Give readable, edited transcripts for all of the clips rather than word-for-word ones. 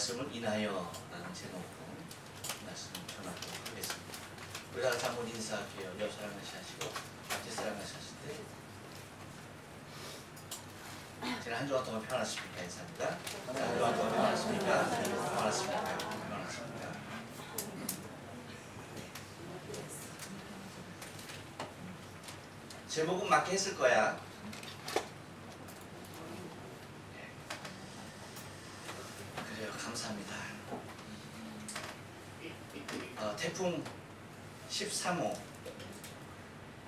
말씀을 인하여라는 제목으로 말씀을 전하도록 하겠습니다. 우리 다 같이 한번 인사할게요. 옆 사람 같이 하시고 앞뒤 사람 같이 하실 때 제가 한 주간 동안 평안하십니까? 인사합니다. 한 주간 동안 평안하십니까? 평안하십니까? 평안하십니까? 제목은 맞게 했을 거야. 그래요. 감사합니다. 태풍 13호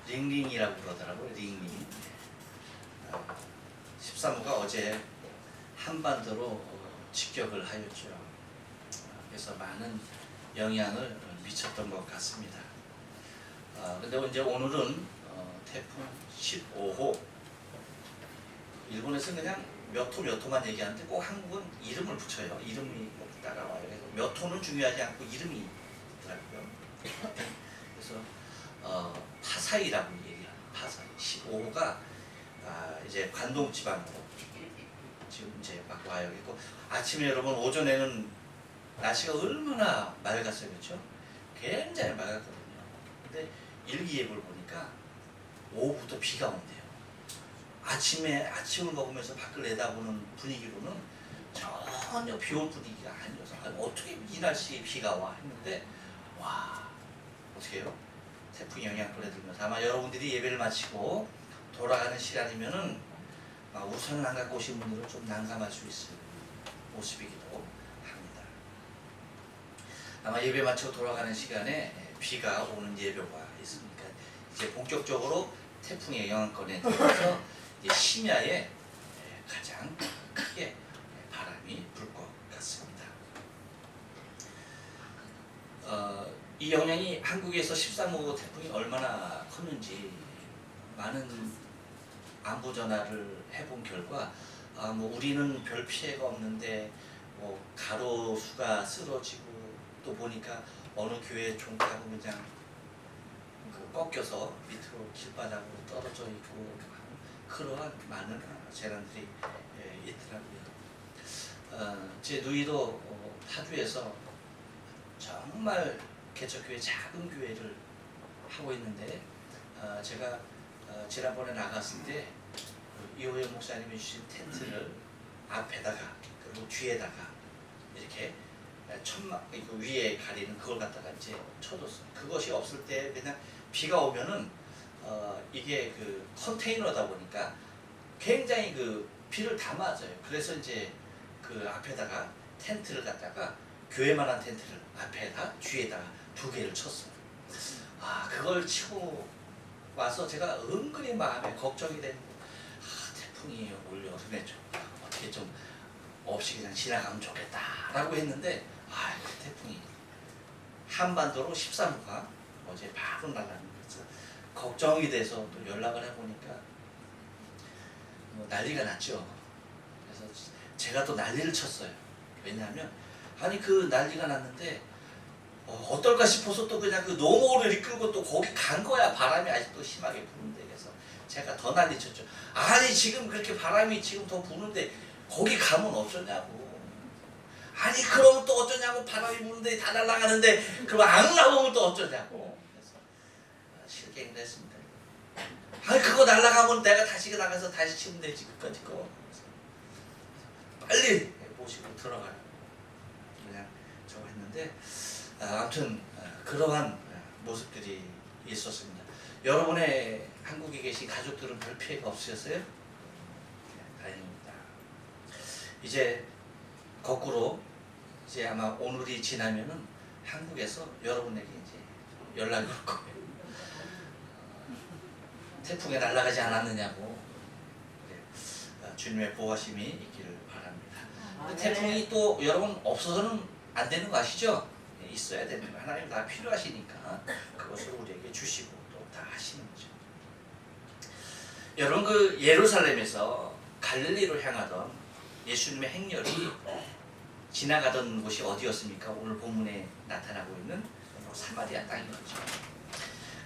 링링이라고 그러더라고요. 링링. 13호가 어제 한반도로 직격을 하였죠. 그래서 많은 영향을 미쳤던 것 같습니다. 근데 이제 오늘은 태풍 15호. 일본에서는 그냥 몇 호만 얘기하는데 꼭 한국은 이름을 붙여요. 이름이 꼭 따라와요. 그래서 몇 호는 중요하지 않고 이름이 있더라고요. 그래서 파사이라고 얘기해요. 파사이. 15호가 이제 관동 지방으로 지금 이제 막 와요. 그리고 아침에 여러분 오전에는 날씨가 얼마나 맑았어요, 그렇죠? 굉장히 맑았거든요. 근데 일기예보를 보니까 오후부터 비가 온대요. 아침에 아침을 먹으면서 밖을 내다보는 분위기로는 전혀 비 올 분위기가 아니어서 어떻게 이 날씨에 비가 와 했는데 와 어떻게 해요? 태풍이 영향을 들면서 아마 여러분들이 예배를 마치고 돌아가는 시간이면은 우산을 안 갖고 오신 분들은 좀 난감할 수 있을 모습이기도 합니다. 아마 예배 마치고 돌아가는 시간에 비가 오는 예보가 있으니까 이제 본격적으로 태풍의 영향권에 들어서 심야에 가장 크게 바람이 불 것 같습니다. 이 영향이 한국에서 13호 태풍이 얼마나 컸는지 많은 안부 전화를 해본 결과 우리는 별 피해가 없는데 가로수가 쓰러지고 또 보니까 어느 교회 종가가 그냥 꺾여서 밑으로 길바닥으로 떨어져 있고 그러한 많은 재난들이 있더라고요. 제 누이도 파주에서 정말 개척교회 작은 교회를 하고 있는데 제가 지난번에 나갔을 때 이호영 목사님이 주신 텐트를 앞에다가 그리고 뒤에다가 이렇게 천막 위에 가리는 그걸 갖다가 이제 쳐줬어요. 그것이 없을 때 그냥 비가 오면은 이게 그 컨테이너다 보니까 굉장히 그 비를 다 맞아요. 그래서 이제 그 앞에다가 텐트를 갖다가 교회만한 텐트를 앞에다 뒤에다가 두 개를 쳤어요. 그걸 치고 와서 제가 은근히 마음에 걱정이 되는 태풍이 올 여름에 좀 어떻게 좀 없이 그냥 지나가면 좋겠다라고 했는데 그 태풍이 한반도로 13호가 어제 바로 날아가는 거죠. 걱정이 돼서 또 연락을 해보니까 난리가 났죠. 그래서 제가 또 난리를 쳤어요. 왜냐하면 그 난리가 났는데 어떨까 싶어서 또 그냥 그 노모를 이끌고 또 거기 간 거야. 바람이 아직도 심하게 부는데. 그래서 제가 더 난리 쳤죠. 지금 그렇게 바람이 지금 더 부는데 거기 가면 어쩌냐고. 그러면 또 어쩌냐고. 바람이 부는데 다 날아가는데 그럼 안 나오면 또 어쩌냐고. 그래서 실갱을 했습니다. 그거 날아가면 내가 다시 나가서 다시 치면 되지. 끝까지 거. 빨리 모시고 들어가라고 그냥 저거 했는데 아무튼 그러한 모습들이 있었습니다. 여러분의 한국에 계신 가족들은 별 피해가 없으셨어요? 네, 다행입니다. 이제 거꾸로 이제 아마 오늘이 지나면은 한국에서 여러분에게 이제 연락이 올 거예요. 태풍에 날아가지 않았느냐고. 주님의 보호하심이 있기를 바랍니다. 태풍이 또 여러분 없어서는 안 되는 거 아시죠? 있어야 되는 거. 하나님 다 필요하시니까 그것을 우리에게 주시고 또 다 하시는 거죠. 여러분 그 예루살렘에서 갈릴리로 향하던 예수님의 행렬이 지나가던 곳이 어디였습니까? 오늘 본문에 나타나고 있는 사마리아 땅인 거죠.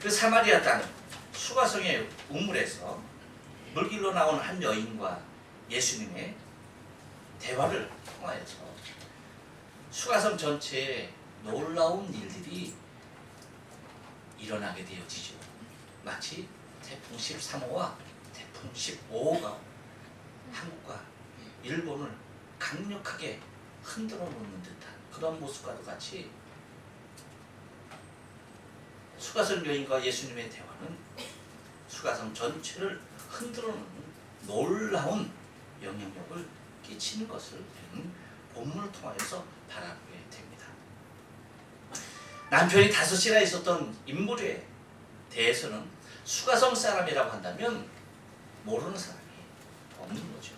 그 사마리아 땅 수가성의 우물에서 물길로 나온 한 여인과 예수님의 대화를 통하여서 수가성 전체에 놀라운 일들이 일어나게 되어지죠. 마치 태풍 13호와 태풍 15호가 한국과 일본을 강력하게 흔들어 놓는 듯한 그런 모습과도 같이 수가성 여인과 예수님의 대화는 수가성 전체를 흔들어 놓는 놀라운 영향력을 끼치는 것을 본문을 통하여서 바라보게 됩니다. 남편이 5이나 있었던 인물에 대해서는 수가성 사람이라고 한다면 모르는 사람이 없는 거죠.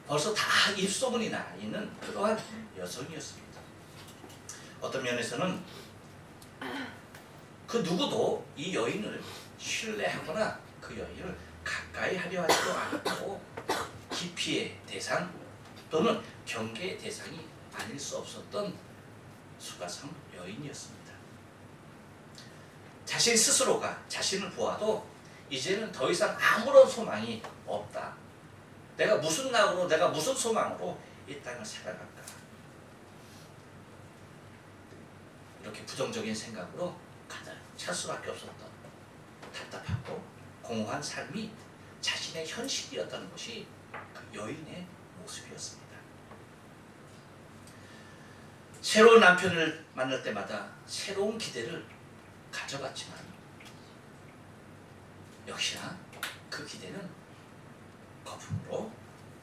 벌써 다 입소문이 나 있는 그러한 여성이었습니다. 어떤 면에서는 그 누구도 이 여인을 신뢰하거나 그 여인을 가까이 하려 하지도 않았고 기피의 대상 또는 경계의 대상이 아닐 수 없었던 수가성 여인이었습니다. 자신 스스로가 자신을 보아도 이제는 더 이상 아무런 소망이 없다. 내가 무슨 낙으로 내가 무슨 소망으로 이 땅을 살아갈까. 이렇게 부정적인 생각으로 가득 찰 수밖에 없었던 답답하고 공허한 삶이 자신의 현실이었다는 것이 그 여인의 모습이었습니다. 새로운 남편을 만날 때마다 새로운 기대를 가져봤지만 역시나 그 기대는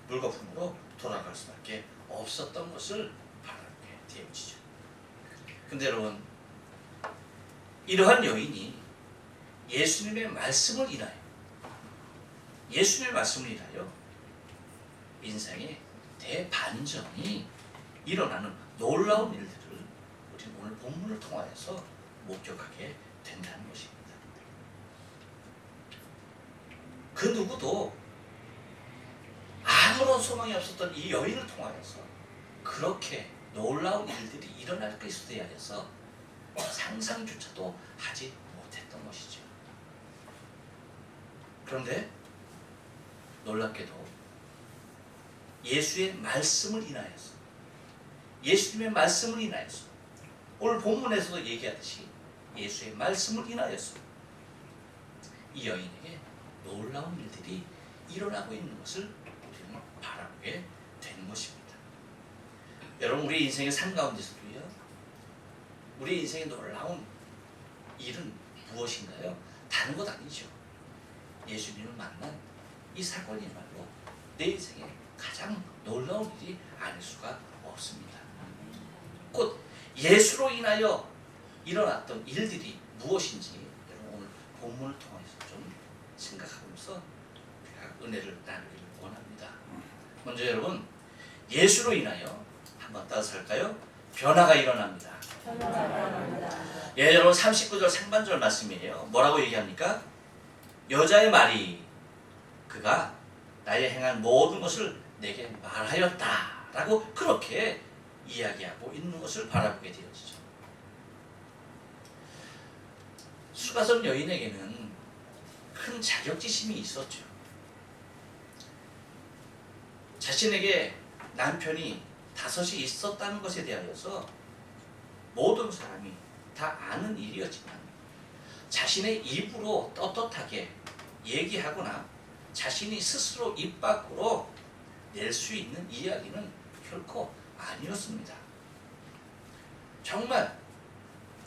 물거품으로 돌아갈 수밖에 없었던 것을 바라보게 되어지죠. 근데 여러분, 이러한 여인이 예수님의 말씀을 인하여 인생의 대반전이 일어나는 놀라운 일들을 우리 오늘 본문을 통하여서 목격하게 된다는 것입니다. 그 누구도 아무런 소망이 없었던 이 여인을 통하여서 그렇게 놀라운 일들이 일어날 것에 대하여서 상상조차도 하지 못했던 것이죠. 그런데 놀랍게도 예수님의 말씀을 인하여서 오늘 본문에서도 얘기하듯이 예수의 말씀을 인하여서 이 여인에게 놀라운 일들이 일어나고 있는 것을 우리는 바라보게 되는 것입니다. 여러분, 우리 인생의 삶 가운데서도요, 우리 인생의 놀라운 일은 무엇인가요? 다른 것 아니죠. 예수님을 만난 이 사건이야말로 내 인생에 가장 놀라운 일이 아닐 수가 없습니다. 곧 예수로 인하여 일어났던 일들이 무엇인지 여러분 오늘 본문을 통해서 좀 생각하면서 우리가 은혜를 나누기를 원합니다. 먼저 여러분, 예수로 인하여 한번 따라서 할까요? 변화가 일어납니다. 예, 여러분 39절 상반절 말씀이에요. 뭐라고 얘기합니까? 여자의 말이 그가 나의 행한 모든 것을 내게 말하였다 라고 그렇게 이야기하고 있는 것을 바라보게 되어지죠. 수가성 여인에게는 큰 자격지심이 있었죠. 자신에게 남편이 5이 있었다는 것에 대하여서 모든 사람이 다 아는 일이었지만 자신의 입으로 떳떳하게 얘기하거나 자신이 스스로 입 밖으로 낼 수 있는 이야기는 결코 아니었습니다. 정말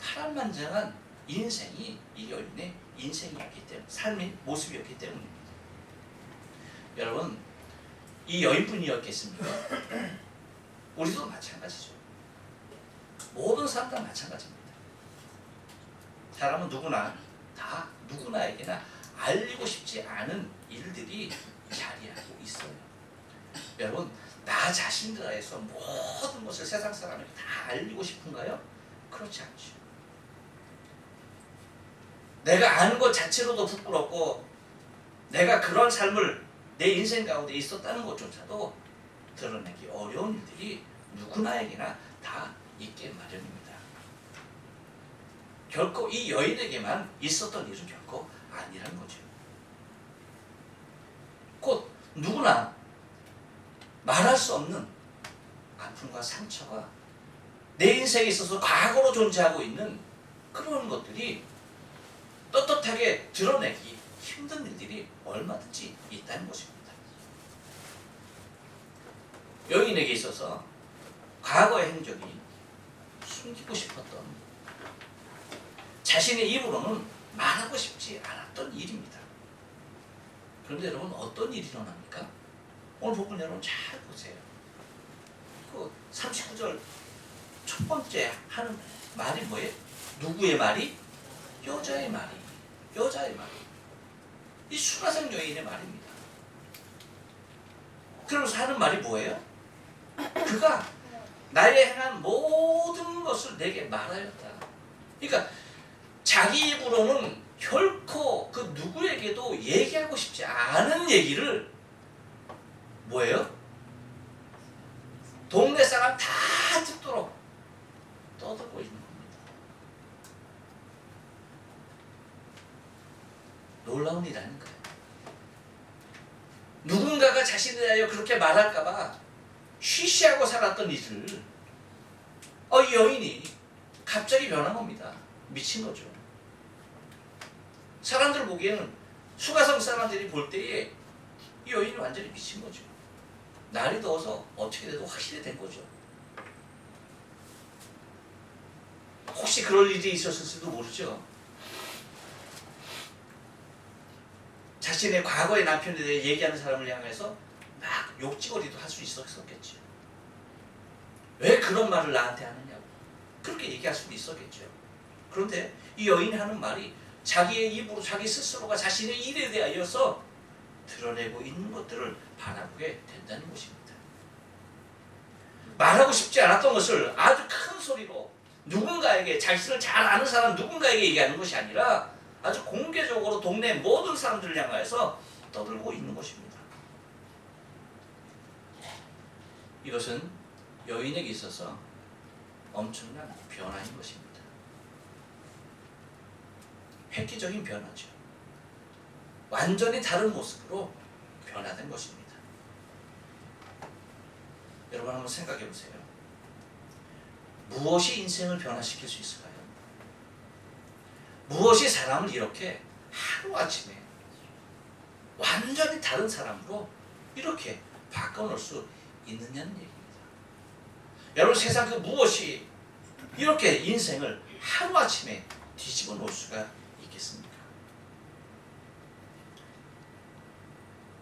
파란만장한 인생이 이 여인의 인생이었기 때문에, 삶의 모습이었기 때문입니다. 여러분, 이 여인뿐이었겠습니까? 우리도 마찬가지죠. 모든 사람 다 마찬가지입니다. 사람은 누구나에게나 알리고 싶지 않은 일들이 자리하고 있어요. 여러분, 나 자신에 대해서 모든 것을 세상 사람에게 다 알리고 싶은가요? 그렇지 않죠. 내가 아는 것 자체로도 부끄럽고 내가 그런 삶을 내 인생 가운데 있었다는 것조차도 드러내기 어려운 일들이 누구나에게나 다 있게 마련입니다. 결코 이 여인에게만 있었던 일은 결코 아니라는 거죠. 곧 누구나 말할 수 없는 아픔과 상처가 내 인생에 있어서 과거로 존재하고 있는 그런 것들이 떳떳하게 드러내기 힘든 일들이 얼마든지 있다는 것입니다. 여인에게 있어서 과거의 행적이 숨기고 싶었던, 자신의 입으로는 말하고 싶지 않았던 일입니다. 그런데 여러분, 어떤 일이 일어납니까? 오늘 본문 여러분 잘 보세요. 그 39절 첫 번째 하는 말이 뭐예요? 누구의 말이? 여자의 말이. 여자의 말이. 이 수가성 여인의 말입니다. 그러면서 하는 말이 뭐예요? 그가 나의 행한 모든 것을 내게 말하였다. 그러니까 자기 입으로는 결코 그 누구에게도 얘기하고 싶지 않은 얘기를 뭐예요? 동네 사람 다 듣도록 떠들고 있는 겁니다. 놀라운 일 아닌가요? 누군가가 자신에 대하여 그렇게 말할까봐 쉬쉬하고 살았던 일을 이 여인이 갑자기 변한 겁니다. 미친 거죠. 사람들 보기에는, 수가성 사람들이 볼 때에 이 여인이 완전히 미친 거죠. 날이 더워서 어떻게 돼도 확실히 된 거죠. 혹시 그럴 일이 있었을지도 모르죠. 자신의 과거의 남편에 대해 얘기하는 사람을 향해서 막 욕지거리도 할 수 있었겠죠. 왜 그런 말을 나한테 하느냐고 그렇게 얘기할 수도 있었겠죠. 그런데 이 여인이 하는 말이 자기의 입으로 자기 스스로가 자신의 일에 대하여서 드러내고 있는 것들을 바라보게 된다는 것입니다. 말하고 싶지 않았던 것을 아주 큰 소리로 누군가에게, 자신을 잘 아는 사람 누군가에게 얘기하는 것이 아니라 아주 공개적으로 동네 모든 사람들을 향하여서 떠들고 있는 것입니다. 이것은 여인에게 있어서 엄청난 변화인 것입니다. 획기적인 변화죠. 완전히 다른 모습으로 변화된 것입니다. 여러분 한번 생각해 보세요. 무엇이 인생을 변화시킬 수 있을까요? 무엇이 사람을 이렇게 하루아침에 완전히 다른 사람으로 이렇게 바꿔놓을 수 있느냐는 얘기입니다. 여러분, 세상 그 무엇이 이렇게 인생을 하루아침에 뒤집어 놓을 수가 있겠습니까?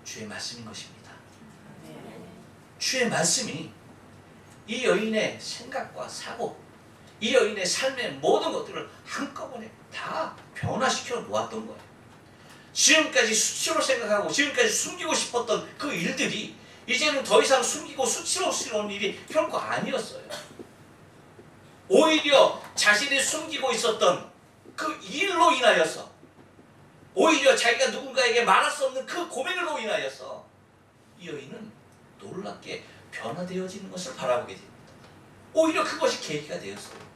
주의 말씀인 것입니다. 주의 말씀이 이 여인의 생각과 사고, 이 여인의 삶의 모든 것들을 한꺼번에 다 변화시켜 놓았던 거예요. 지금까지 수치로 생각하고 지금까지 숨기고 싶었던 그 일들이 이제는 더 이상 숨기고 수치스러운 일이 결코 아니었어요. 오히려 자신이 숨기고 있었던 그 일로 인하여서, 오히려 자기가 누군가에게 말할 수 없는 그 고민으로 인하여서 이 여인은 놀랍게 변화되어지는 것을 바라보게 됩니다. 오히려 그것이 계기가 되었어요.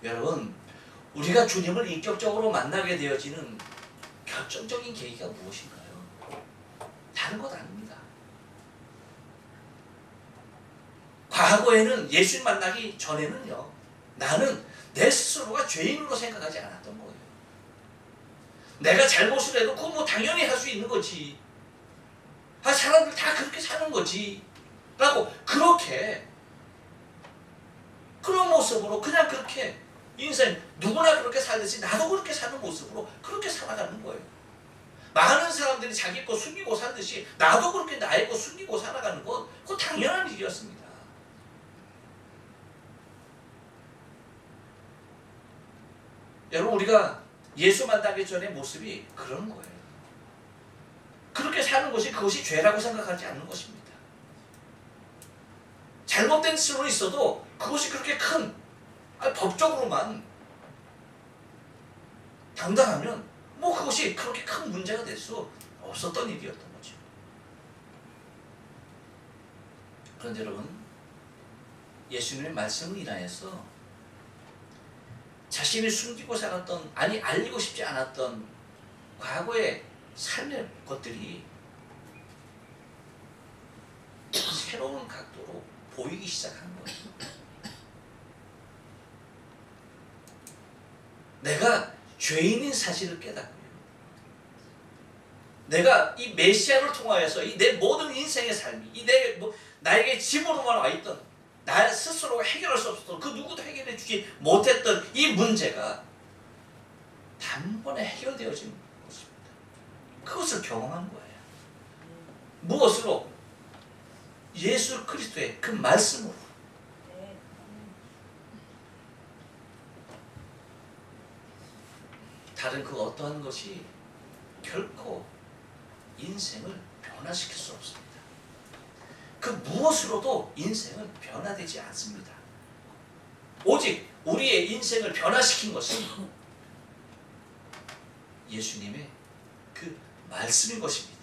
여러분, 우리가 주님을 인격적으로 만나게 되어지는 결정적인 계기가 무엇인가요? 다른 것 아닙니다. 과거에는 예수님 만나기 전에는요, 나는 내 스스로가 죄인으로 생각하지 않았던 거예요. 내가 잘못을 해도 그거 뭐 당연히 할 수 있는 거지. 사람들 다 그렇게 사는 거지. 라고 그런 모습으로 그냥 그렇게 인생 누구나 그렇게 살듯이 나도 그렇게 사는 모습으로 그렇게 살아가는 거예요. 많은 사람들이 자기 거 숨기고 살듯이 나도 그렇게 나의 거 숨기고 살아가는 건 그거 당연한 일이었습니다. 여러분, 우리가 예수 만나기 전의 모습이 그런 거예요. 그렇게 사는 것이 그것이 죄라고 생각하지 않는 것입니다. 잘못된 짓으로 있어도 그것이 그렇게 법적으로만 당당하면 뭐 그것이 그렇게 큰 문제가 될 수 없었던 일이었던 거죠. 그런데 여러분, 예수님의 말씀을 인하여서 자신이 숨기고 살았던, 아니 알리고 싶지 않았던 과거의 삶의 것들이 새로운 각도로 보이기 시작한 거예요. 내가 죄인인 사실을 깨닫고요. 내가 이 메시아를 통하여서 이 내 모든 인생의 삶이 이 나에게 짐으로만 와 있던 나 스스로 해결할 수 없었던 그 누구도 해결해 주지 못했던 이 문제가 단번에 해결되어진 것입니다. 그것을 경험한 거예요. 무엇으로? 예수 그리스도의 그 말씀으로. 다른 그 어떠한 것이 결코 인생을 변화시킬 수 없습니다. 그 무엇으로도 인생은 변화되지 않습니다. 오직 우리의 인생을 변화시킨 것은 예수님의 그 말씀인 것입니다.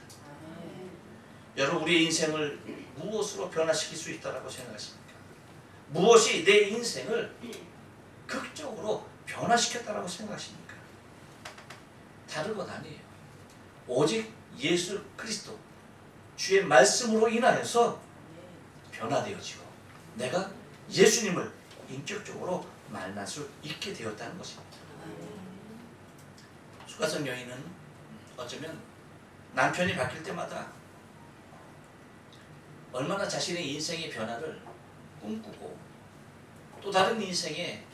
여러분, 우리의 인생을 무엇으로 변화시킬 수 있다고 생각하십니까? 무엇이 내 인생을 극적으로 변화시켰다고 생각하십니까? 다른 것 아니에요. 오직 예수 그리스도 주의 말씀으로 인하여서 변화되어지고 내가 예수님을 인격적으로 만날 수 있게 되었다는 것입니다. 수가성 여인은 어쩌면 남편이 바뀔 때마다 얼마나 자신의 인생의 변화를 꿈꾸고 또 다른 인생의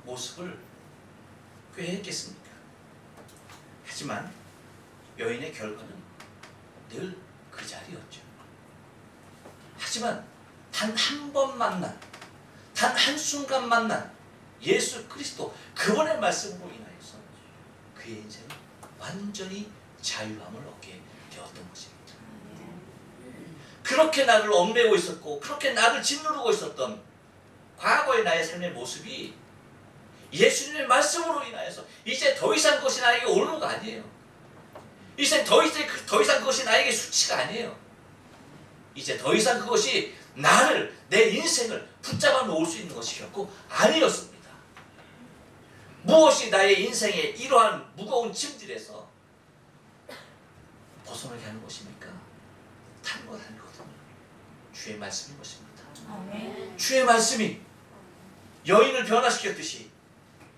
모습을 꾀했겠습니까? 하지만 여인의 결과는 늘 그 자리였죠. 하지만 단 한 번 만난, 단 한순간 만난 예수 그리스도 그분의 말씀으로 인하여서 그의 인생은 완전히 자유함을 얻게 되었던 것입니다. 그렇게 나를 얽매고 있었고 그렇게 나를 짓누르고 있었던 과거의 나의 삶의 모습이 예수님의 말씀으로 인하여서 이제 더 이상 그것이 나에게 옳은가 아니에요. 이제 더 이상 그것이 나에게 수치가 아니에요. 이제 더 이상 그것이 나를, 내 인생을 붙잡아 놓을 수 있는 것이 결코 아니었습니다. 무엇이 나의 인생의 이러한 무거운 짐들에서 벗어나게 하는 것입니까? 다른 것 아니거든요. 주의 말씀인 것입니다. 아멘. 주의 말씀이 여인을 변화시켰듯이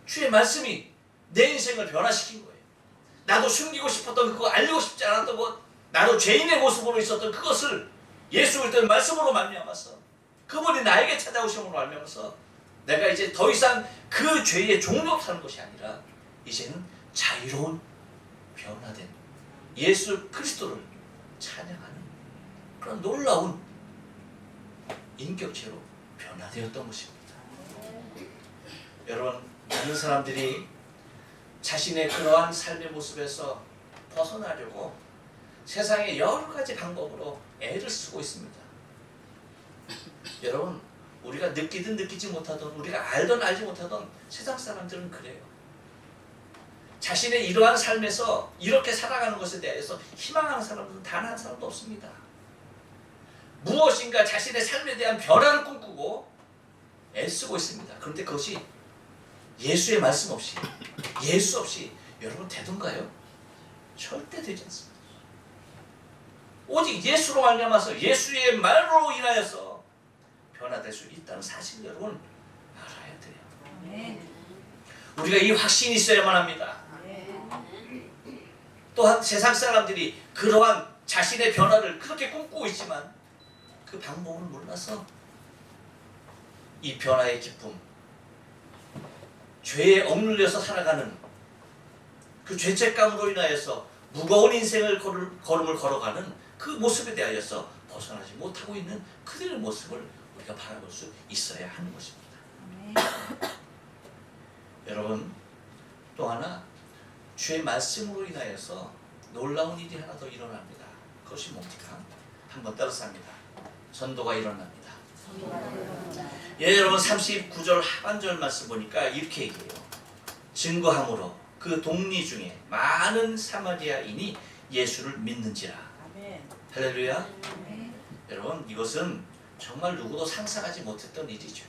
주의 말씀이 내 인생을 변화시킨 거예요. 나도 숨기고 싶었던 그거, 알리고 싶지 않았던 것, 나도 죄인의 모습으로 있었던 그것을 예수 그리스도의 말씀으로 말미암아서 그분이 나에게 찾아오심으로 말미암아서 내가 이제 더 이상 그 죄의 종로 사는 것이 아니라 이제는 자유로운 변화된 예수 그리스도를 찬양하는 그런 놀라운 인격체로 변화되었던 것입니다. 여러분, 많은 사람들이 자신의 그러한 삶의 모습에서 벗어나려고 세상의 여러 가지 방법으로 애를 쓰고 있습니다. 여러분, 우리가 느끼든 느끼지 못하든 우리가 알든 알지 못하든 세상 사람들은 그래요. 자신의 이러한 삶에서 이렇게 살아가는 것에 대해서 희망하는 사람은 단 한 사람도 없습니다. 무엇인가 자신의 삶에 대한 변화를 꿈꾸고 애쓰고 있습니다. 그런데 그것이 예수의 말씀 없이, 예수 없이 여러분 되던가요? 절대 되지 않습니다. 오직 예수로 말미암아서 예수의 말로 인하여서 변화될 수 있다는 사실을 여러분 알아야 돼요. 우리가 이 확신이 있어야만 합니다. 또한 세상 사람들이 그러한 자신의 변화를 그렇게 꿈꾸고 있지만 그 방법을 몰라서 이 변화의 기쁨, 죄에 억눌려서 살아가는 그 죄책감으로 인하여서 무거운 인생을 걸음을 걸어가는 그 모습에 대하여서 벗어나지 못하고 있는 그들의 모습을 우리가 바라볼 수 있어야 하는 것입니다. 여러분, 또 하나 주의 말씀으로 인하여서 놀라운 일이 하나 더 일어납니다. 그것이 뭡니까? 한번 따라서 합니다. 전도가 일어납니다. 예, 여러분 39절 하반절 말씀 보니까 이렇게 얘기해요. 증거함으로 그 동리 중에 많은 사마리아인이 예수를 믿는지라. 아멘. 할렐루야. 아멘. 여러분, 이것은 정말 누구도 상상하지 못했던 일이죠.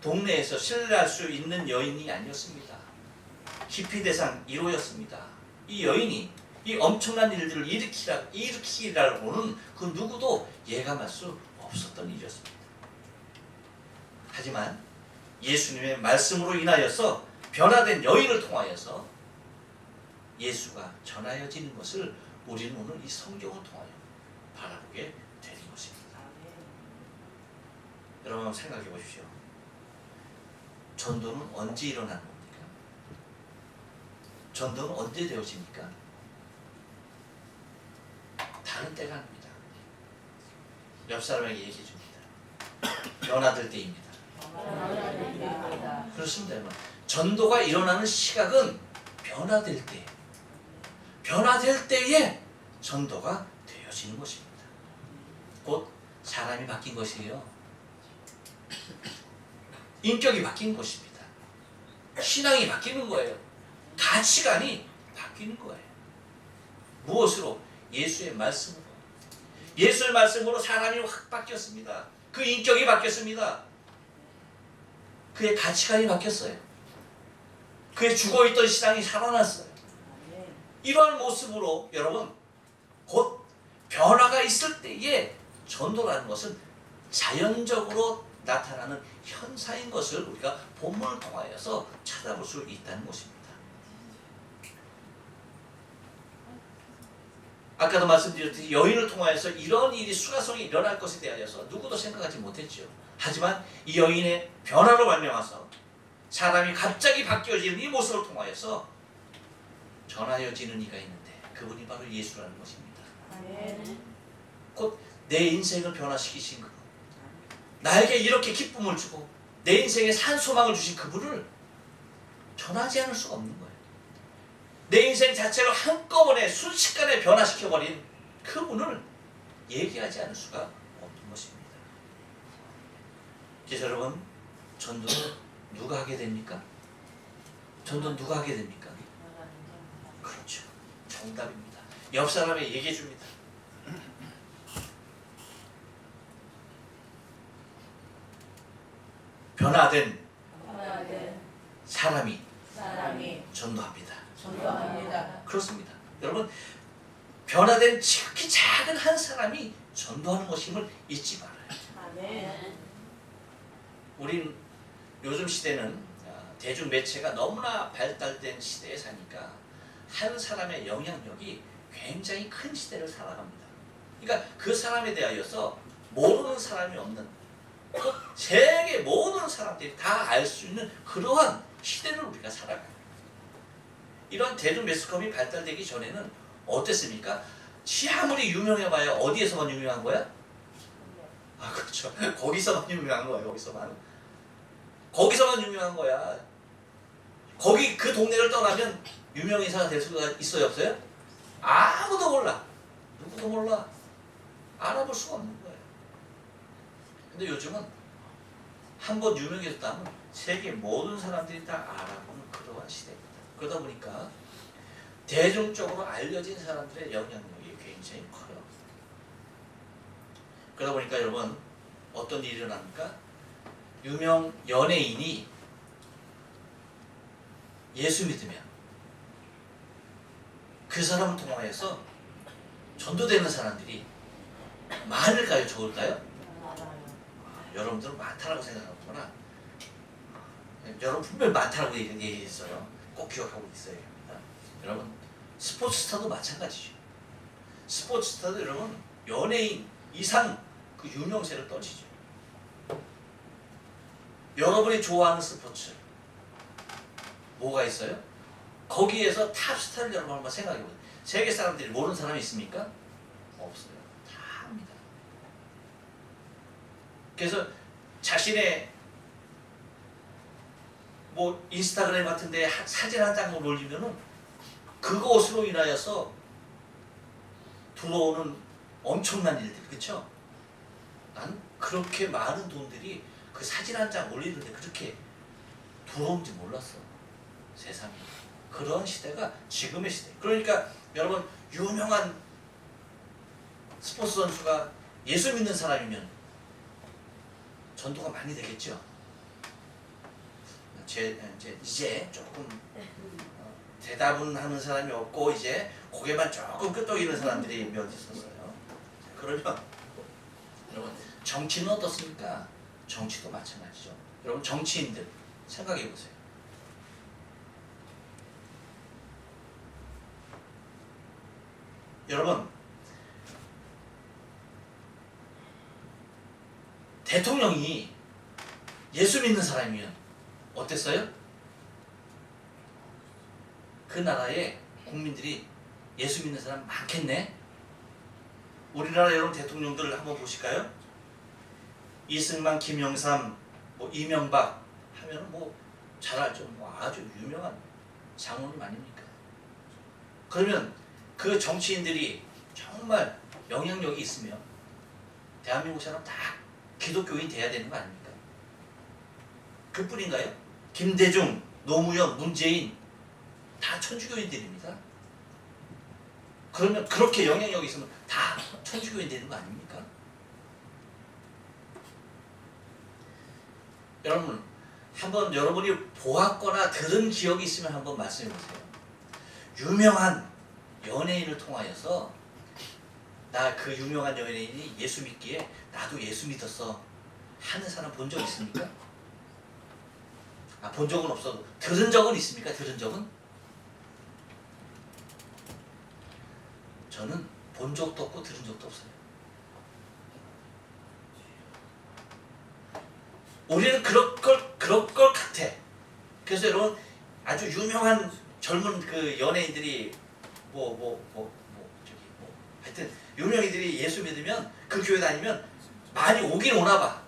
동네에서 신뢰할 수 있는 여인이 아니었습니다. 기피 대상 1호였습니다. 이 여인이 이 엄청난 일들을 일으키라고는 그 누구도 예감할 수 없었던 일이었습니다. 하지만 예수님의 말씀으로 인하여서 변화된 여인을 통하여서 예수가 전하여지는 것을 우리는 오늘 이 성경을 통하여 바라보게 되는 것입니다. 여러분 생각해 보십시오. 전도는 언제 일어나는 겁니까? 전도는 언제 되어집니까? 다른 때가 아닙니다. 옆 사람에게 얘기해 줍니다. 변화될 때입니다. 그렇습니다. 여러분. 전도가 일어나는 시각은 변화될 때, 변화될 때에 전도가 되어지는 것입니다. 곧 사람이 바뀐 것이에요. 인격이 바뀐 것입니다. 신앙이 바뀌는 거예요. 가치관이 바뀌는 거예요. 무엇으로? 예수의 말씀으로. 예수의 말씀으로 사람이 확 바뀌었습니다. 그 인격이 바뀌었습니다. 그의 가치관이 바뀌었어요. 그의 죽어있던 신앙이 살아났어요. 이러한 모습으로 여러분 곧 변화가 있을 때에 전도라는 것은 자연적으로 나타나는 현상인 것을 우리가 본문을 통하여서 찾아볼 수 있다는 것입니다. 아까도 말씀드렸듯이 여인을 통하여서 이런 일이 수가성이 일어날 것에 대하여서 누구도 생각하지 못했죠. 하지만 이 여인의 변화로 말미암아서 사람이 갑자기 바뀌어지는 이 모습을 통하여서 전하여지는 이가 있는데 그분이 바로 예수라는 것입니다. 곧 내 인생을 변화시키신 그분, 나에게 이렇게 기쁨을 주고 내 인생에 산소망을 주신 그분을 전하지 않을 수가 없는 거예요. 내 인생 자체를 한꺼번에 순식간에 변화시켜버린 그분을 얘기하지 않을 수가 없는 것입니다. 그래서 여러분, 전도는 누가 하게 됩니까? 전도는 누가 하게 됩니까? 그렇죠. 정답입니다. 옆 사람에게 얘기해 줍니다. 변화된 사람이 전도합니다. 그렇습니다. 여러분, 변화된 지극히 작은 한 사람이 전도하는 것임을 잊지 말아요. 우린 요즘 시대는 대중 매체가 너무나 발달된 시대에 사니까 한 사람의 영향력이 굉장히 큰 시대를 살아갑니다. 그러니까 그 사람에 대하여서 모르는 사람이 없는, 세계 모든 사람들이 다 알 수 있는 그러한 시대를 우리가 살아가요. 이런 대중 매스컴이 발달되기 전에는 어땠습니까? 아무리 유명해봐야 어디에서만 유명한 거야? 아, 그렇죠. 거기서만 유명한 거야. 거기서만 유명한 거야. 거기 그 동네를 떠나면 유명인사가 될 수가 있어요, 없어요? 아무도 몰라. 누구도 몰라. 알아볼 수가 없는 거예요. 근데 요즘은 한번 유명해졌다면 세계 모든 사람들이 다 알아보는 그러한 시대입니다. 그러다 보니까 대중적으로 알려진 사람들의 영향력이 굉장히 커요. 그러다 보니까 여러분, 어떤 일이 일어납니까? 유명 연예인이 예수 믿으면 그 사람을 통하여서 전도되는 사람들이 많을까요? 적을까요? 여러분들은 많다라고 생각하구나. 여러분 분명히 많다라고 얘기했어요. 꼭 기억하고 있어야 합니다. 여러분, 스포츠스타도 마찬가지죠. 스포츠스타도 여러분 연예인 이상 그 유명세를 떨치죠. 여러분이 좋아하는 스포츠 뭐가 있어요? 거기에서 탑스타를 여러분 한번 생각해보세요. 세계 사람들이 모르는 사람이 있습니까? 없어요. 다 합니다. 그래서 자신의 뭐 인스타그램 같은데 사진 한 장을 올리면은 그것으로 인하여서 들어오는 엄청난 일들, 그렇죠? 난 그렇게 많은 돈들이 그 사진 한 장 올리는데 그렇게 들어온지 몰랐어. 세상에. 그런 시대가 지금의 시대. 그러니까 여러분, 유명한 스포츠 선수가 예수 믿는 사람이면 전도가 많이 되겠죠. 이제 조금 대답은 하는 사람이 없고 이제 고개만 조금 끄덕이는 사람들이 몇 있었어요. 그러면 여러분, 정치는 어떻습니까? 정치도 마찬가지죠. 여러분 정치인들 생각해 보세요. 여러분 대통령이 예수 믿는 사람이면 어땠어요? 그 나라에 국민들이 예수 믿는 사람 많겠네? 우리나라 여러분 대통령들 한번 보실까요? 이승만, 김영삼, 뭐 이명박 하면 뭐 잘 알죠. 뭐 아주 유명한 장로님 아닙니까? 그러면 그 정치인들이 정말 영향력이 있으면 대한민국 사람 다 기독교인 돼야 되는 거 아닙니까? 그뿐인가요? 김대중, 노무현, 문재인 다 천주교인들입니다. 그러면 그렇게 영향력이 있으면 다 천주교인 되는 거 아닙니까? 여러분 한번 여러분이 보았거나 들은 기억이 있으면 한번 말씀해 보세요. 유명한 연예인을 통하여서 나 그 유명한 연예인이 예수 믿기에 나도 예수 믿었어 하는 사람 본 적 있습니까? 본 적은 없어도 들은 적은 있습니까? 들은 적은? 저는 본 적도 없고 들은 적도 없어요. 우리는 그럴 걸 같아. 그래서 여러분 아주 유명한 젊은 그 연예인들이 하여튼 유명인들이 예수 믿으면 그 교회 다니면 많이 오긴 오나 봐.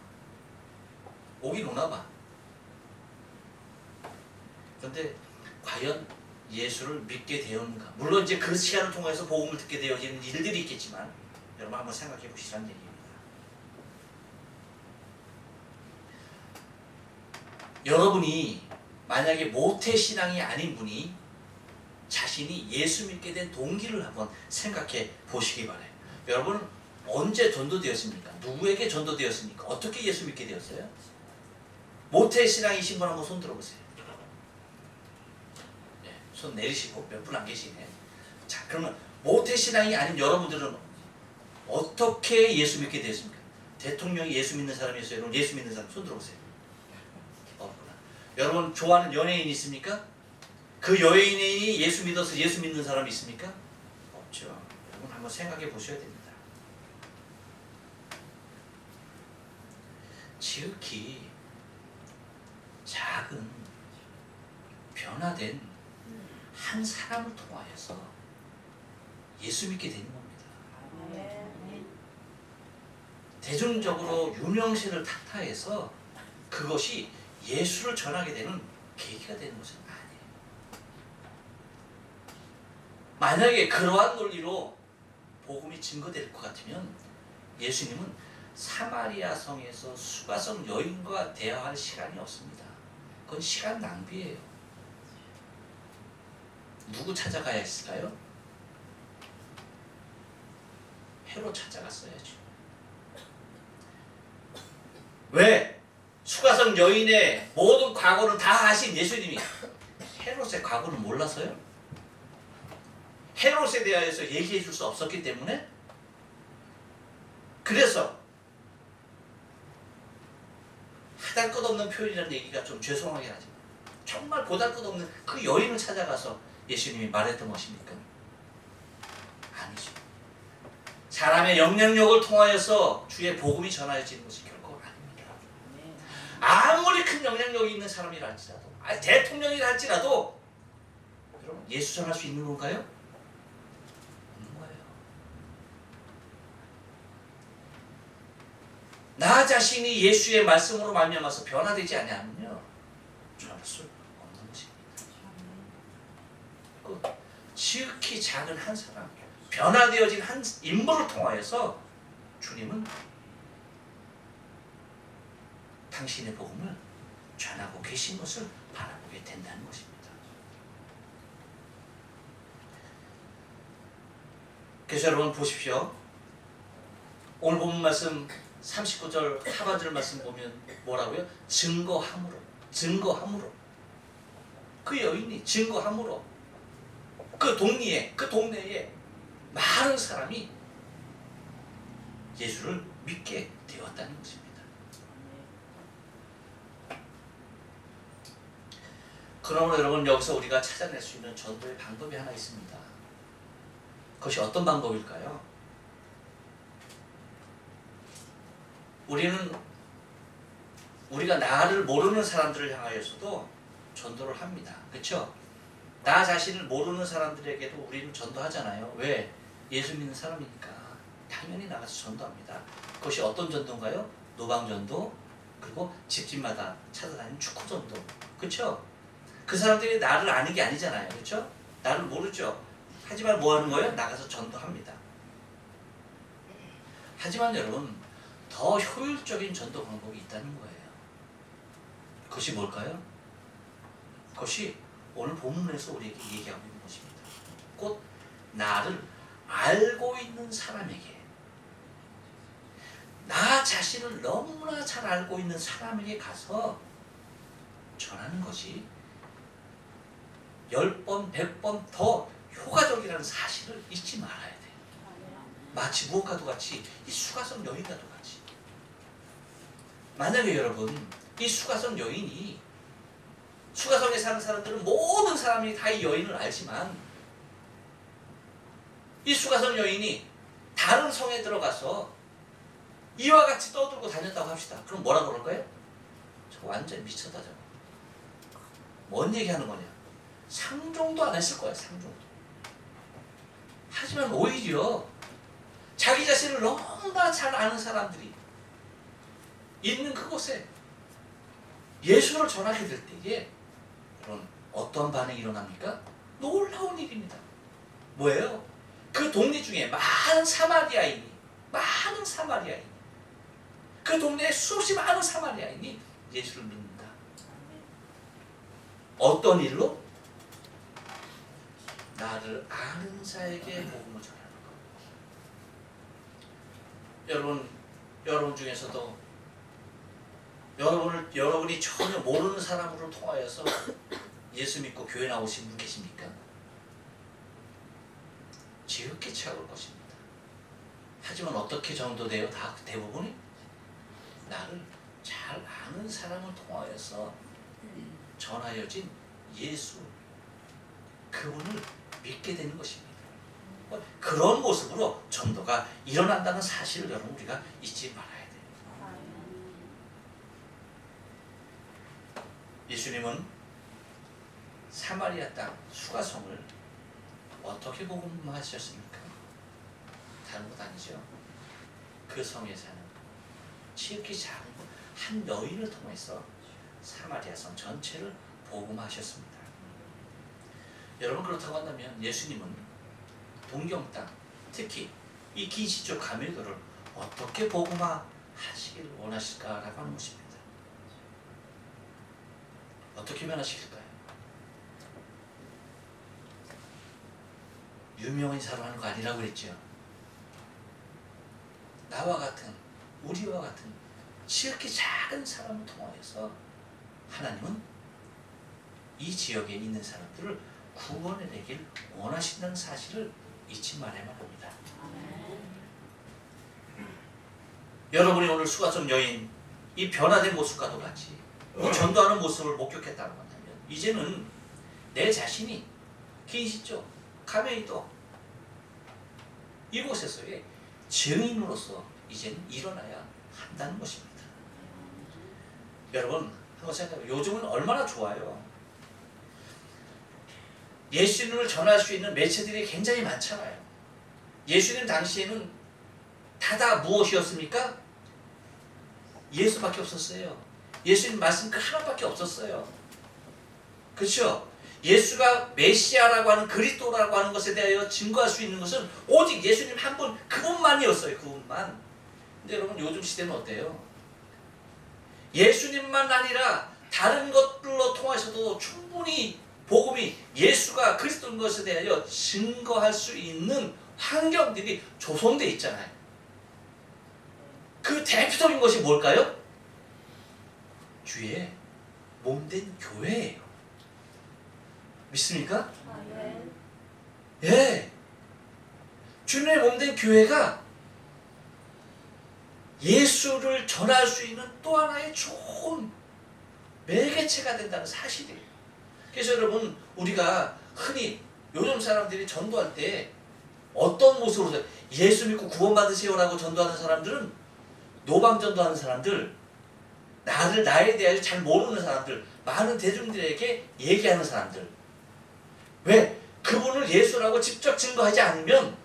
그런데 과연 예수를 믿게 되었는가? 물론 이제 그 시간을 통해서 복음을 듣게 되어지는 일들이 있겠지만 여러분 한번 생각해 보시라는 얘기입니다. 여러분이 만약에 모태신앙이 아닌 분이 자신이 예수 믿게 된 동기를 한번 생각해 보시기 바라요. 여러분 언제 전도되었습니까? 누구에게 전도되었습니까? 어떻게 예수 믿게 되었어요? 모태신앙이신 분 한번 손 들어보세요. 네, 손 내리시고 몇 분 안 계시네. 자, 그러면 모태신앙이 아닌 여러분들은 어떻게 예수 믿게 되었습니까? 대통령이 예수 믿는 사람이었어요. 여러분 예수 믿는 사람 손 들어보세요. 없구나. 여러분 좋아하는 연예인 있습니까? 그 연예인이 예수 믿어서 예수 믿는 사람이 있습니까? 없죠. 여러분 한번 생각해 보셔야 됩니다. 지극히 작은 변화된 한 사람을 통하여서 예수 믿게 되는 겁니다. 대중적으로 유명세를 탓하여서 그것이 예수를 전하게 되는 계기가 되는 것은 아니에요. 만약에 그러한 논리로 복음이 증거될 것 같으면 예수님은 사마리아 성에서 수가성 여인과 대화할 시간이 없습니다. 그건 시간 낭비예요. 누구 찾아가야 했을까요? 헤롯 찾아갔어야죠. 왜? 수가성 여인의 모든 과거는 다 아신 예수님이 헤롯의 과거는 몰라서요? 헤롯에 대하여서 얘기해 줄 수 없었기 때문에 그래서 보잘것없는 표현이라는 얘기가 좀 죄송하긴 하지만 정말 보잘것없는 그 여인을 찾아가서 예수님이 말했던 것입니까? 아니죠. 사람의 영향력을 통하여서 주의 복음이 전하여지는 것이 결코 아닙니다. 아무리 큰 영향력이 있는 사람이라 할지라도 대통령이라 할지라도 여러분 예수 전할 수 있는 건가요? 없는 거예요. 나 자신이 예수의 말씀으로 말미암아서 변화되지 아니하면요 전할 수 없는 것입니다. 그 지극히 작은 한 사람, 변화되어진 한 인물을 통하여서 주님은 당신의 복음을 전하고 계신 것을 바라보게 된다는 것입니다. 그래서 여러분 보십시오. 오늘 본문 말씀 39절 하반절 말씀 보면 뭐라고요? 증거함으로 그 여인이 증거함으로 그 동네에 많은 사람이 예수를 믿게 되었다는 것입니다. 그러므로 여러분 여기서 우리가 찾아낼 수 있는 전도의 방법이 하나 있습니다. 그것이 어떤 방법일까요? 우리가 나를 모르는 사람들을 향하여서도 전도를 합니다. 그렇죠? 나 자신을 모르는 사람들에게도 우리는 전도하잖아요. 왜? 예수 믿는 사람이니까 당연히 나가서 전도합니다. 그것이 어떤 전도인가요? 노방전도, 그리고 집집마다 찾아다니는 축구전도. 그렇죠? 그 사람들이 나를 아는 게 아니잖아요. 그렇죠? 나를 모르죠. 하지만 뭐 하는 거예요? 나가서 전도합니다. 하지만 여러분, 더 효율적인 전도 방법이 있다는 거예요. 그것이 뭘까요? 그것이 오늘 본문에서 우리에게 얘기하고 있는 것입니다. 곧 나를 알고 있는 사람에게, 나 자신을 너무나 잘 알고 있는 사람에게 가서 전하는 것이 10번, 100번 더 효과적이라는 사실을 잊지 말아야 돼요. 마치 무엇과도 같이, 이 수가성 여인과도 같이. 만약에 여러분, 이 수가성 여인이, 수가성에 사는 사람들은 모든 사람이 다 이 여인을 알지만, 이 수가성 여인이 다른 성에 들어가서 이와 같이 떠들고 다녔다고 합시다. 그럼 뭐라 그럴 거예요? 저 완전 미쳤다 저거. 뭔 얘기하는 거냐? 상종도 안 했을 거야. 상종도. 하지만 오히려 자기 자신을 너무나 잘 아는 사람들이 있는 그곳에 예수를 전하게 될 때에 그런 어떤 반응이 일어납니까? 놀라운 일입니다. 뭐예요? 그 동네 중에 많은 사마리아인이, 그 동네에 수없이 많은 사마리아인이 예수를 믿는다. 어떤 일로? 나를 아는 자에게 복음을 전하는 것. 여러분 중에서도 여러분이 전혀 모르는 사람으로 통하여서 예수 믿고 교회 나오신 분 계십니까? 지극히 차가울 것입니다. 하지만 어떻게 전도돼요? 다 대부분이 나를 잘 아는 사람을 통하여서 전하여진 예수, 그분을 믿게 되는 것입니다. 그런 모습으로 전도가 일어난다는 사실을 여러분 우리가 잊지 말아야 돼요. 예수님은 사마리아 땅 수가성을 어떻게 복음하셨습니까? 다른 것 아니죠. 그 성에 사는 지극히 작은 한 여인을 통해서 사마리아 성 전체를 복음하셨습니다. 여러분, 그렇다고 한다면 예수님은 동경 땅, 특히 이 긴 시조 가밀도를 어떻게 복음화하시길 원하실까라고 하는 것입니다. 어떻게 변화시킬까요? 유명한 사람 하는 거 아니라고 그랬죠. 나와 같은, 우리와 같은 지극히 작은 사람을 통하여서 하나님은 이 지역에 있는 사람들을 구원해 내길 원하신다는 사실을 잊지 말아야만 합니다. 여러분이 오늘 수가성 여인 이 변화된 모습과도 같이 이 전도하는 모습을 목격했다고 한다면 이제는 내 자신이 긴시죠 가메이도 이곳에서의 증인으로서 이제는 일어나야 한다는 것입니다. 여러분 한번 생각해보세요. 요즘은 얼마나 좋아요. 예수님을 전할 수 있는 매체들이 굉장히 많잖아요. 예수님 당시에는 다 무엇이었습니까? 예수밖에 없었어요. 예수님 말씀 그 하나밖에 없었어요. 그렇죠? 예수가 메시아라고 하는 그리스도라고 하는 것에 대하여 증거할 수 있는 것은 오직 예수님 한 분, 그분만이었어요. 그분만. 근데 여러분 요즘 시대는 어때요? 예수님만 아니라 다른 것들로 통해서도 충분히 복음이 예수가 그리스도인 것에 대하여 증거할 수 있는 환경들이 조성되어 있잖아요. 그 대표적인 것이 뭘까요? 주의 몸된 교회예요. 믿습니까? 예. 주님의 몸된 교회가 예수를 전할 수 있는 또 하나의 좋은 매개체가 된다는 사실이에요. 그래서 여러분 우리가 흔히 요즘 사람들이 전도할 때 어떤 모습으로 예수 믿고 구원받으세요라고 전도하는 사람들은 노방 전도하는 사람들, 나에 대해 잘 모르는 사람들, 많은 대중들에게 얘기하는 사람들. 왜? 그분을 예수라고 직접 증거하지 않으면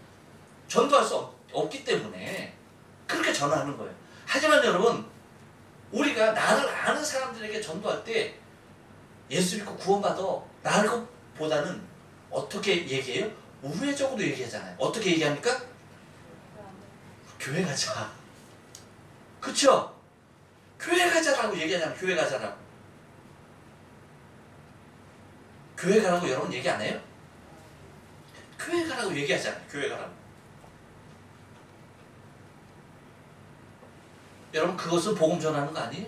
전도할 수 없기 때문에 그렇게 전하는 거예요. 하지만 여러분 우리가 나를 아는 사람들에게 전도할 때 예수 믿고 구원받아 나를 것보다는 어떻게 얘기해요? 우회적으로 얘기하잖아요. 어떻게 얘기합니까? 교회 가자. 그쵸? 교회 가자라고 얘기하잖아요. 교회 가자라고. 교회 가라고 여러분 얘기 안 해요? 교회 가라고 얘기하잖아요. 교회 가라고. 여러분 그것은 복음 전하는 거 아니에요?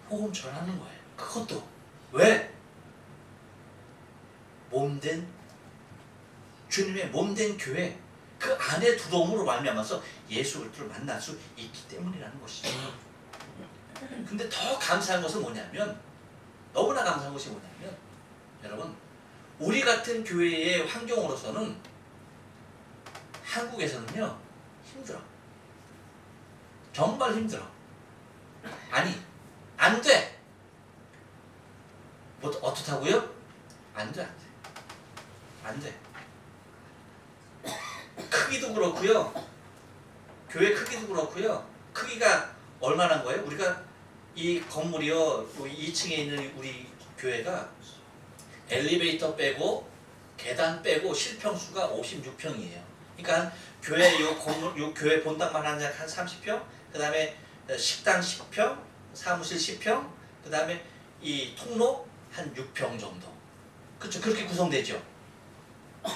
복음 전하는 거예요. 그것도. 왜? 몸된 주님의 몸된 교회 그 안에 들어옴으로 말미암아서 예수 그리스도를 만날 수 있기 때문이라는 것이죠. 근데 더 감사한 것은 뭐냐면 너무나 감사한 것이 뭐냐면 여러분 우리 같은 교회의 환경으로서는 한국에서는요 힘들어. 정말 힘들어. 아니 안 돼. 뭐 어떻다고요? 안 돼, 안 돼. 안 돼. 크기도 그렇고요. 교회 크기도 그렇고요. 크기가 얼마나 거예요? 우리가 이 건물이요 2층에 있는 우리 교회가 엘리베이터 빼고 계단 빼고 실평수가 56평이에요. 그러니까 교회 요 건물 요 교회 본당만 한 30평, 그다음에 식당 10평, 사무실 10평, 그다음에 이 통로 한 6평 정도. 그렇죠? 그렇게 구성되죠.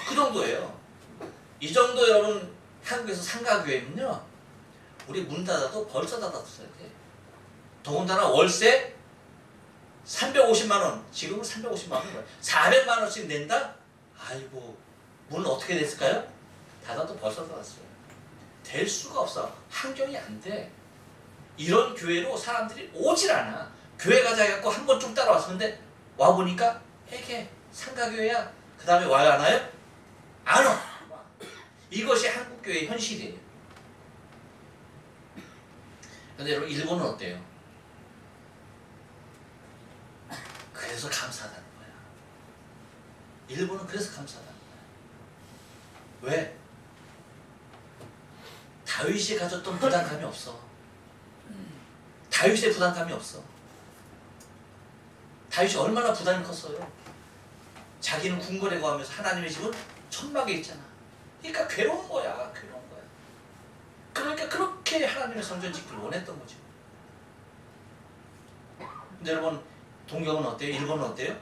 그 정도예요. 이 정도 여러분 한국에서 상가교회면요 우리 문 닫아도 벌써 닫았어야 돼. 더군다나 월세 350만 원, 지금은 350만 원인 거예요. 400만 원씩 낸다? 아이고 문은 어떻게 됐을까요? 닫아도 벌써 닫았어요. 될 수가 없어. 환경이 안 돼. 이런 교회로 사람들이 오질 않아. 교회 가자 해갖고 한 번 쭉 따라왔었는데 와보니까 이게 상가교회야. 그 다음에 와요 안 와요? 안 와. 이것이 한국교회의 현실이에요. 근데 여러분 일본은 어때요? 그래서 감사하다는 거야. 일본은 그래서 감사하다는 거야. 왜? 다윗이 가졌던 부담감이 없어. 다윗의 부담감이 없어. 다윗이 얼마나 부담이 컸어요. 자기는 궁궐에 거하면서 하나님의 집은 천막에 있잖아. 그러니까 괴로운 거야. 괴로운 거야. 그러니까 그렇게 하나님의 성전 짓기를 원했던 거죠. 근데 여러분 동경은 어때요? 일본은 어때요?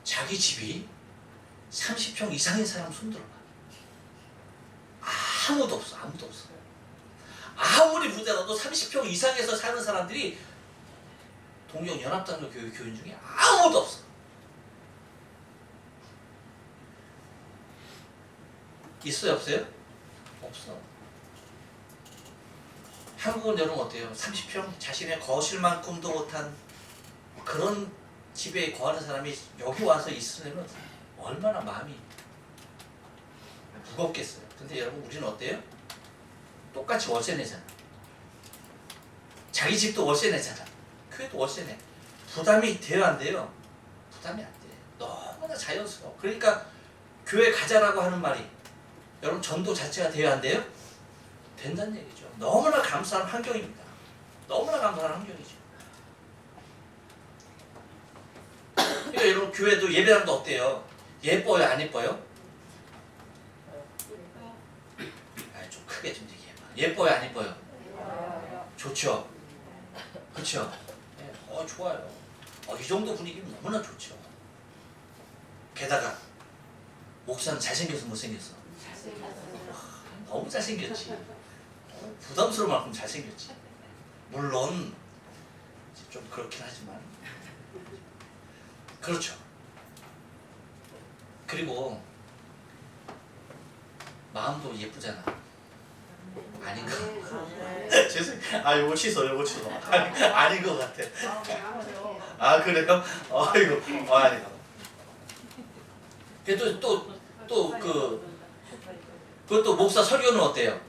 자기 집이 30평 이상인 사람 손들어봐. 아무도 없어. 아무도 없어. 아무리 부자라도 30평 이상에서 사는 사람들이 동경 연합장로 교인 중에 아무도 없어. 있어요? 없어요? 없어. 한국은 여러분 어때요? 30평 자신의 거실만큼도 못한 그런 집에 거하는 사람이 여기 와서 있으려면 얼마나 마음이 무겁겠어요. 근데 여러분 우리는 어때요? 똑같이 월세 내잖아. 자기 집도 월세 내잖아. 교회도 월세 내. 부담이 돼요 안 돼요? 부담이 안 돼. 너무나 자연스러워. 그러니까 교회 가자라고 하는 말이 여러분 전도 자체가 돼야 안 돼요? 된다는 얘기죠. 너무나 감사한 환경입니다. 너무나 감사한 환경이죠. 그러니까 여러분 교회도 예배당도 어때요? 예뻐요 안 예뻐요? 좀 크게 좀 얘기해봐. 예뻐요 안 예뻐요? 좋죠. 그렇죠. 좋아요. 이 정도 분위기면 너무나 좋죠. 게다가 목사는 잘생겨서 못생겼어? 너무 잘생겼지. 부담스러울 만큼 잘생겼지. 물론 좀 그렇긴 하지만 그렇죠. 그리고 마음도 예쁘잖아. 아닌가? 죄송해요. 이거 취소. 아닌 것 같아. 아 그래요? 아이고 아니. 그래도 그것도 목사 설교는 어때요?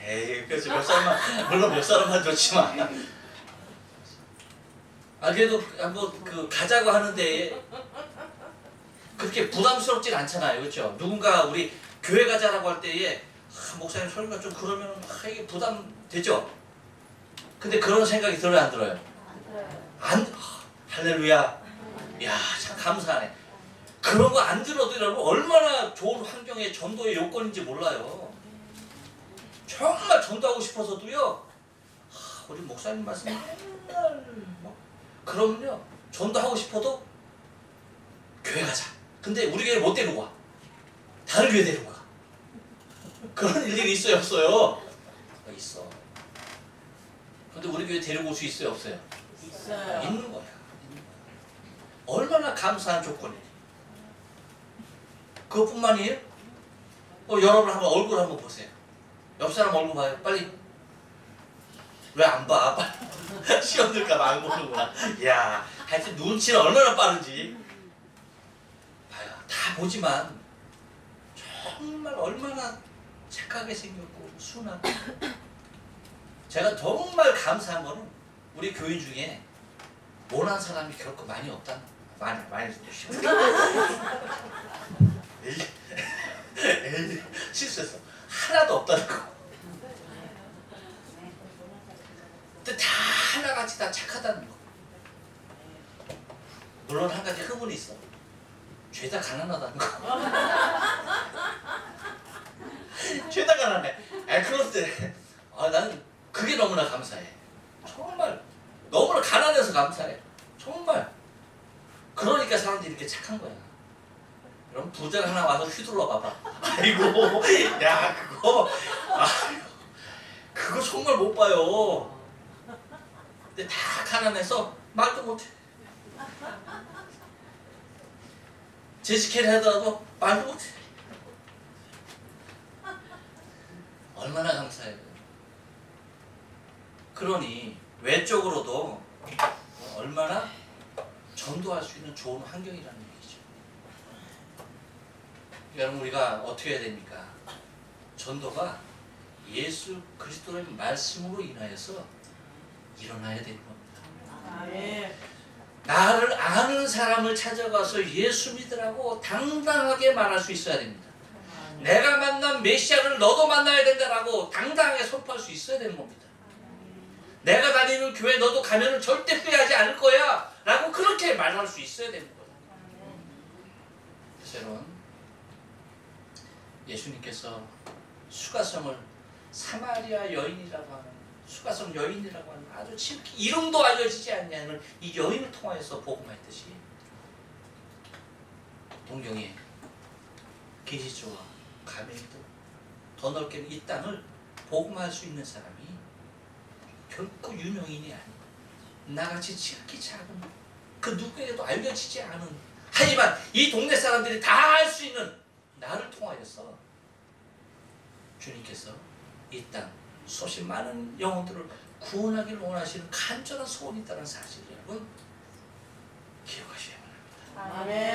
에이 그렇지 몇 사람만 물론 몇 사람만 좋지만 그래도 한번 가자고 하는데 그렇게 부담스럽진 않잖아요, 그렇죠? 누군가 우리 교회 가자라고 할 때에 목사님 설교가 좀 그러면 이게 부담되죠? 근데 그런 생각이 들어요, 안 들어요? 할렐루야. 야, 참 감사하네. 그런 거 안 들어도 여러분 얼마나 좋은 환경의 전도의 요건인지 몰라요. 정말 전도하고 싶어서도요. 우리 목사님 말씀 맨날 그러면요 전도하고 싶어도 교회 가자. 근데 우리 교회 못 데리고 와. 다른 교회 데리고 가. 그런 일들이 있어요, 없어요? 있어. 근데 우리 교회 데리고 올 수 있어요, 없어요? 있어요. 있는 거야. 얼마나 감사한 조건이에요. 그것뿐만이에요? 여러분 한번 얼굴 한번 보세요. 옆 사람 얼굴 봐요. 빨리. 왜 안 봐? 빨리. 시험 들까봐 안 보는구나. 야, 하여튼 눈치는 얼마나 빠른지. 봐요. 다 보지만 정말 얼마나 착하게 생겼고 순하고. 제가 정말 감사한 거는 우리 교인 중에 모난 사람이 결코 많이 없다는 거. 많이 에이, 실수했어. 하나도 없다는 거. 근데 다 하나같이 다 착하다는 거. 물론 한 가지 흠은 있어. 죄다 가난하다는 거. 죄다 가난해. 그런데 나는 그게 너무나 감사해. 정말 너무나 가난해서 감사해. 정말. 그러니까 사람들이 이렇게 착한 거야. 그럼 부자 하나 와서 휘둘러 봐봐. 아이고, 야 그거 정말 못 봐요. 근데 다 가난해서 말도 못해. 제시캐를 하더라도 말도 못해. 얼마나 감사해요. 그러니 외적으로도 얼마나 전도할 수 있는 좋은 환경이라는 얘기죠. 여러분 우리가 어떻게 해야 됩니까? 전도가 예수 그리스도의 말씀으로 인하여서 일어나야 되는 겁니다. 나를 아는 사람을 찾아가서 예수 믿으라고 당당하게 말할 수 있어야 됩니다. 내가 만난 메시아를 너도 만나야 된다라고 당당하게 선포할 수 있어야 되는 겁니다. 내가 다니는 교회 너도 가면은 절대 후회하지 않을 거야 라고 그렇게 말할 수 있어야 되는 거예요. 그래서 여러분 예수님께서 수가성을 사마리아 여인이라고 하는 수가성 여인이라고 하는 아주 지극히 이름도 알려지지 않냐는 이 여인을 통하여서 복음했듯이 동경에 게리조와 가메도 더 넓게는 이 땅을 복음할 수 있는 사람이 결코 유명인이 아니고 나같이 지극히 작은 그 누구에게도 알려지지 않은 하지만 이 동네 사람들이 다 알 수 있는 나를 통하여서 주님께서 이 땅 수없이 많은 영혼들을 구원하기를 원하시는 간절한 소원이 있다는 사실을 여러분 기억하셔야 합니다. 아멘.